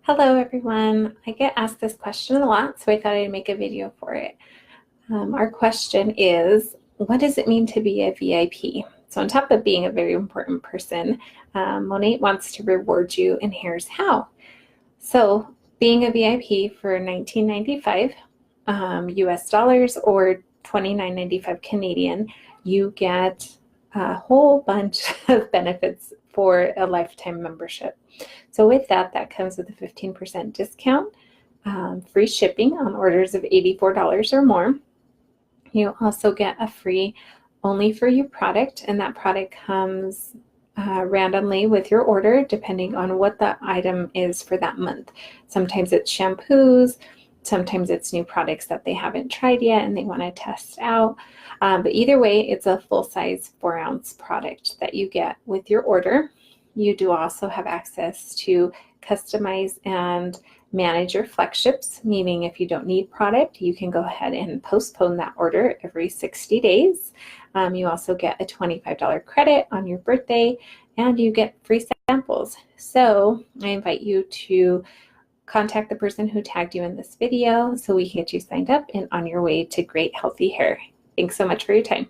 Hello everyone. I get asked this question a lot, so I thought I'd make a video for it. Our question is, what does it mean to be a VIP? So on top of being a very important person, Monat wants to reward you, and here's how. So being a VIP for $19.95 US dollars or $29.95 Canadian, you get a whole bunch of benefits for a lifetime membership. So with that, that comes with a 15% discount, free shipping on orders of $84 or more. You also get a free Only For You product, and that product comes randomly with your order depending on what the item is for that month. Sometimes it's shampoos, sometimes it's new products that they haven't tried yet and they want to test out. But either way, it's a full-size 4-ounce product that you get with your order. You do also have access to customize and manage your flex-ships, meaning if you don't need product, you can go ahead and postpone that order every 60 days. You also get a $25 credit on your birthday, and you get free samples. So I invite you to contact the person who tagged you in this video so we can get you signed up and on your way to great healthy hair. Thanks so much for your time.